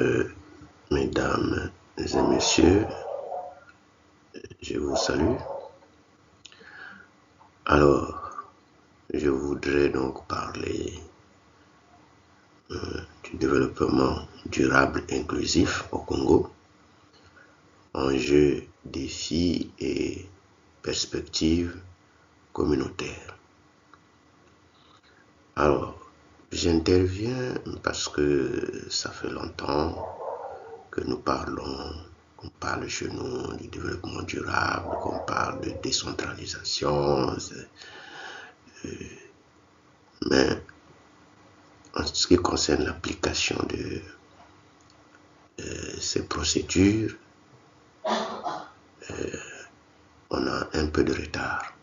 Euh, Mesdames et messieurs, je vous salue. Alors, je voudrais donc parler du développement durable inclusif au Congo, enjeux, défis et perspectives communautaires. Alors, j'interviens parce que ça fait longtemps que nous parlons, qu'on parle chez nous du développement durable, qu'on parle de décentralisation, mais en ce qui concerne l'application de ces procédures, on a un peu de retard.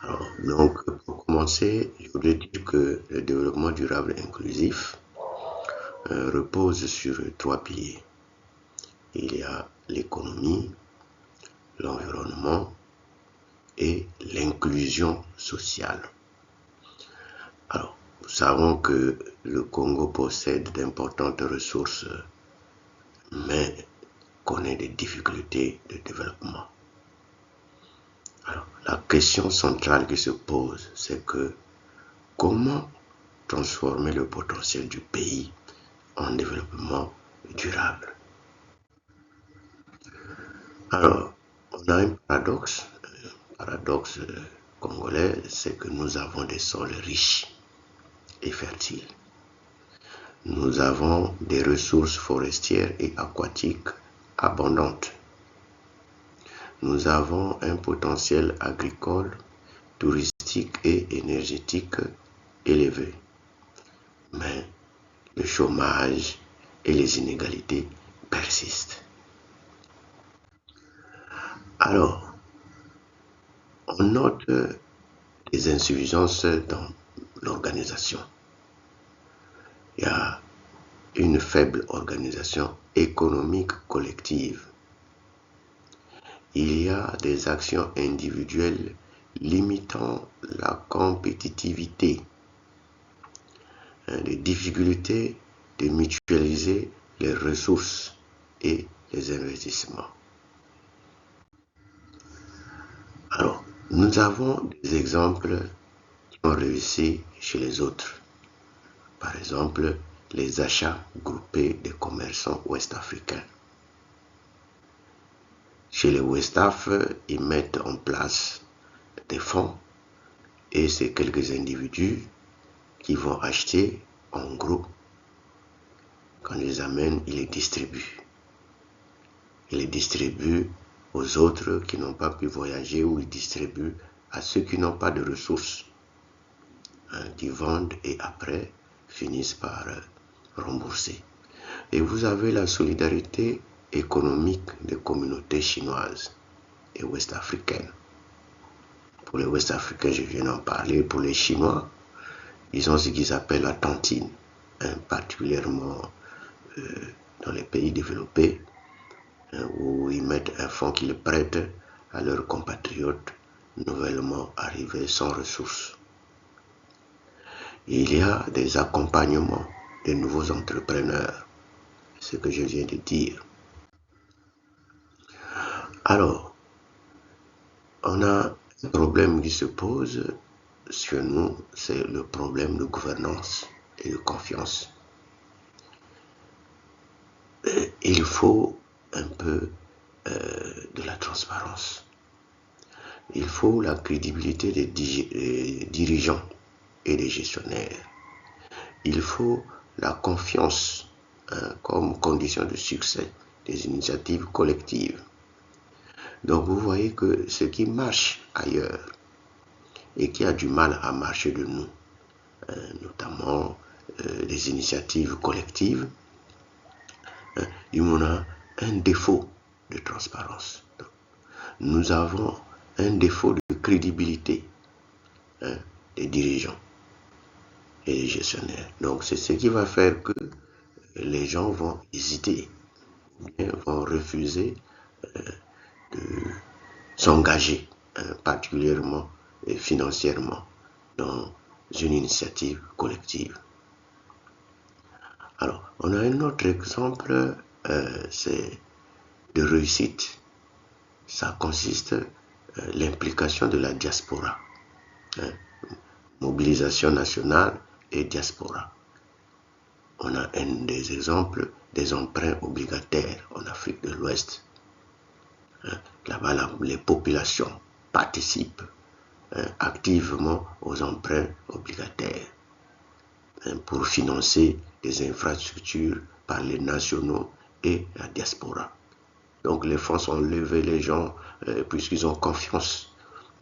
Alors, donc, pour commencer, je voudrais dire que le développement durable inclusif repose sur 3 piliers. Il y a l'économie, l'environnement et l'inclusion sociale. Alors, nous savons que le Congo possède d'importantes ressources, mais connaît des difficultés de développement. Alors, la question centrale qui se pose, c'est que comment transformer le potentiel du pays en développement durable? Alors, on a un paradoxe congolais, c'est que nous avons des sols riches et fertiles. Nous avons des ressources forestières et aquatiques abondantes. Nous avons un potentiel agricole, touristique et énergétique élevé. Mais le chômage et les inégalités persistent. Alors, on note des insuffisances dans l'organisation. Il y a une faible organisation économique collective. Il y a des actions individuelles limitant la compétitivité, des difficultés de mutualiser les ressources et les investissements. Alors, nous avons des exemples qui ont réussi chez les autres. Par exemple, les achats groupés des commerçants ouest-africains. Chez les Westaf, ils mettent en place des fonds et c'est quelques individus qui vont acheter en gros. Quand ils les amènent, ils les distribuent. Ils les distribuent aux autres qui n'ont pas pu voyager ou ils distribuent à ceux qui n'ont pas de ressources, qui vendent et après finissent par rembourser. Et vous avez la solidarité économique des communautés chinoises et ouest-africaines. Pour les ouest-africains, je viens d'en parler. Pour les Chinois, ils ont ce qu'ils appellent la tontine, particulièrement dans les pays développés, où ils mettent un fonds qu'ils prêtent à leurs compatriotes nouvellement arrivés sans ressources. Il y a des accompagnements de nouveaux entrepreneurs, ce que je viens de dire. Alors, on a un problème qui se pose chez nous, c'est le problème de gouvernance et de confiance. Il faut un peu de la transparence. Il faut la crédibilité des dirigeants et des gestionnaires. Il faut la confiance comme condition de succès des initiatives collectives. Donc vous voyez que ce qui marche ailleurs et qui a du mal à marcher de nous, notamment les initiatives collectives, il y a un défaut de transparence. Donc, nous avons un défaut de crédibilité des dirigeants et des gestionnaires. Donc c'est ce qui va faire que les gens vont hésiter, bien vont refuser de s'engager, particulièrement financièrement, dans une initiative collective. Alors, on a un autre exemple, c'est de réussite. Ça consiste l'implication de la diaspora, hein, mobilisation nationale et diaspora. On a un des exemples des emprunts obligataires en Afrique de l'Ouest. Là-bas, les populations participent activement aux emprunts obligataires pour financer des infrastructures par les nationaux et la diaspora. Donc les fonds sont levés, les gens, puisqu'ils ont confiance.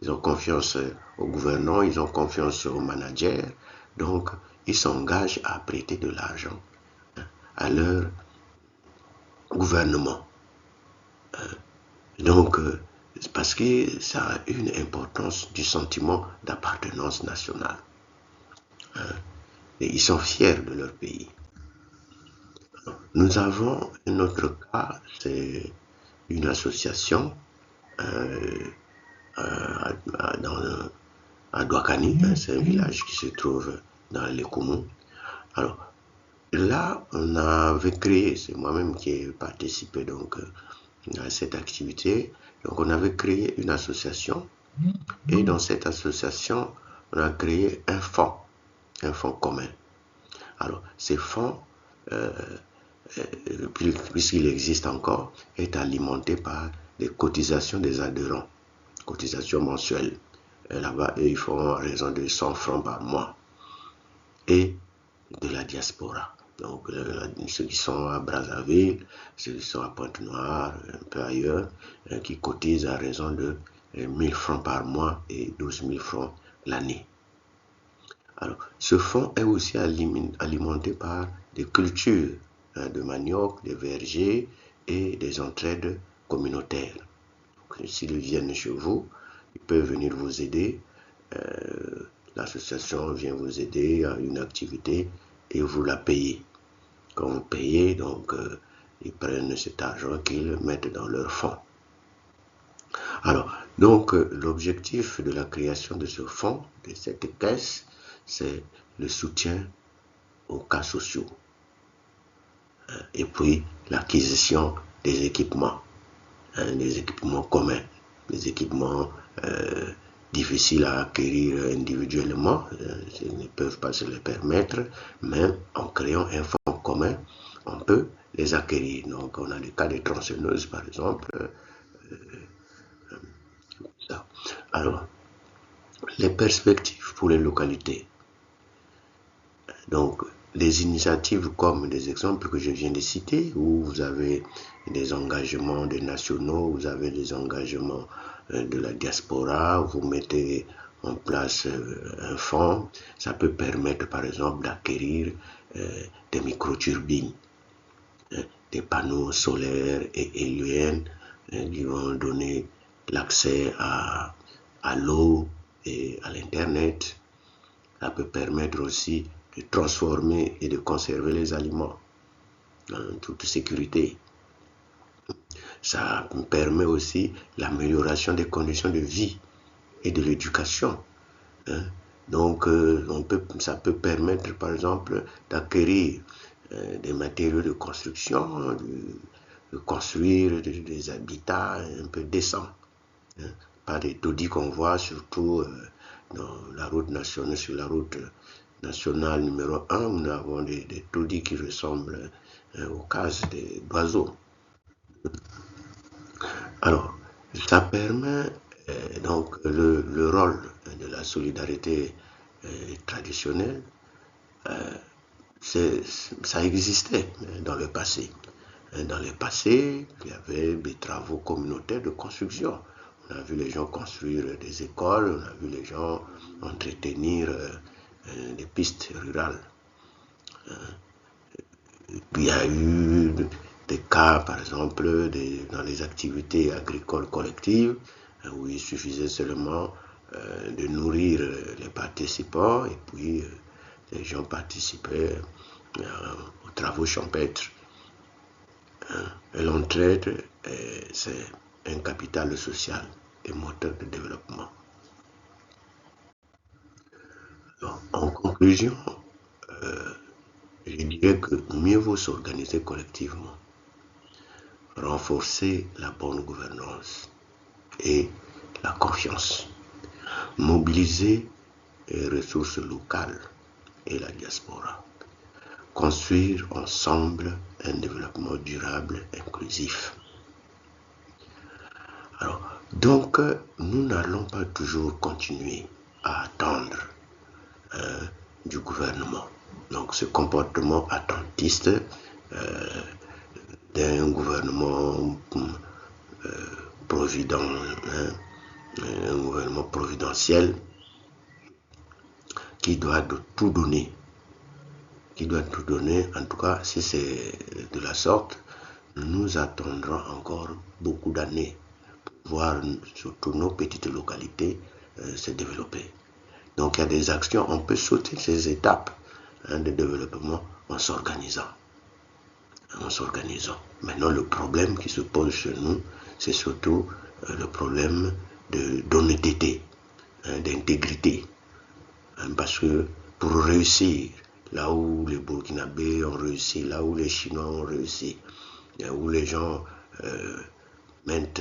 Ils ont confiance aux gouvernants, ils ont confiance aux managers. Donc, ils s'engagent à prêter de l'argent à leur gouvernement. Donc, parce que ça a une importance du sentiment d'appartenance nationale. Et ils sont fiers de leur pays. Nous avons un autre cas, c'est une association à Douakani, c'est un village qui se trouve dans les Koumou. Alors, là, on avait créé, c'est moi-même qui ai participé donc à cette activité. Donc, on avait créé une association et dans cette association, on a créé un fonds commun. Alors, ces fonds, puisqu'il existe encore, est alimenté par les cotisations des adhérents, cotisations mensuelles. Là-bas, ils font à raison de 100 francs par mois. Et de la diaspora. Donc, ceux qui sont à Brazzaville, ceux qui sont à Pointe-Noire, un peu ailleurs, qui cotisent à raison de 1000 francs par mois et 12 000 francs l'année. Alors, ce fonds est aussi alimenté par des cultures de manioc, des vergers et des entraides communautaires. S'ils viennent chez vous, ils peuvent venir vous aider. L'association vient vous aider à une activité et vous la payez. Quand vous payez, donc, ils prennent cet argent qu'ils mettent dans leur fonds. Alors, donc, l'objectif de la création de ce fonds, de cette caisse, c'est le soutien aux cas sociaux. Et puis, l'acquisition des équipements communs, des équipements difficiles à acquérir individuellement, ils ne peuvent pas se les permettre, mais en créant un fonds commun, on peut les acquérir. Donc, on a le cas des tronçonneuses, par exemple. Alors, les perspectives pour les localités. Donc, des initiatives comme des exemples que je viens de citer, où vous avez des engagements des nationaux, vous avez des engagements de la diaspora, vous mettez en place un fonds, ça peut permettre par exemple d'acquérir des microturbines, des panneaux solaires et éoliennes qui vont donner l'accès à l'eau et à l'internet. Ça peut permettre aussi de transformer et de conserver les aliments en toute sécurité. Ça permet aussi l'amélioration des conditions de vie et de l'éducation. Donc, ça peut permettre, par exemple, d'acquérir des matériaux de construction, de construire des habitats un peu décents. Pas des taudis qu'on voit surtout dans la route nationale, sur la route nationale numéro 1, nous avons des taudis qui ressemblent aux cases d'oiseaux. Alors, ça permet donc le rôle de la solidarité traditionnelle, ça existait dans le passé. Dans le passé, il y avait des travaux communautaires de construction. On a vu les gens construire des écoles, on a vu les gens entretenir des pistes rurales. Puis il y a eu des cas, par exemple, dans les activités agricoles collectives, où il suffisait seulement de nourrir les participants, et puis les gens participaient aux travaux champêtres. L'entraide, c'est un capital social et moteur de développement. Alors, on conclusion, je dirais que mieux vaut s'organiser collectivement, renforcer la bonne gouvernance et la confiance, mobiliser les ressources locales et la diaspora, construire ensemble un développement durable, inclusif. Alors, donc, nous n'allons pas toujours continuer à attendre du gouvernement. Donc, ce comportement attentiste d'un gouvernement provident, un gouvernement providentiel qui doit tout donner. En tout cas, si c'est de la sorte, nous attendrons encore beaucoup d'années pour voir surtout nos petites localités se développer. Donc il y a des actions, on peut sauter ces étapes de développement en s'organisant. Maintenant, le problème qui se pose chez nous, c'est surtout le problème d'honnêteté, d'intégrité. Parce que pour réussir, là où les Burkinabés ont réussi, là où les Chinois ont réussi, où les gens mettent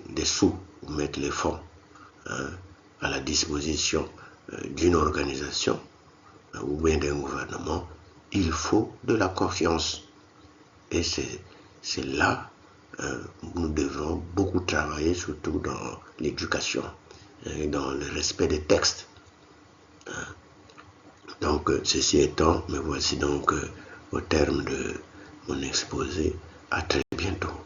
des sous, mettent les fonds à la disposition d'une organisation ou bien d'un gouvernement, il faut de la confiance. Et c'est là où nous devons beaucoup travailler, surtout dans l'éducation, dans le respect des textes. Donc, ceci étant, me voici donc au terme de mon exposé. À très bientôt.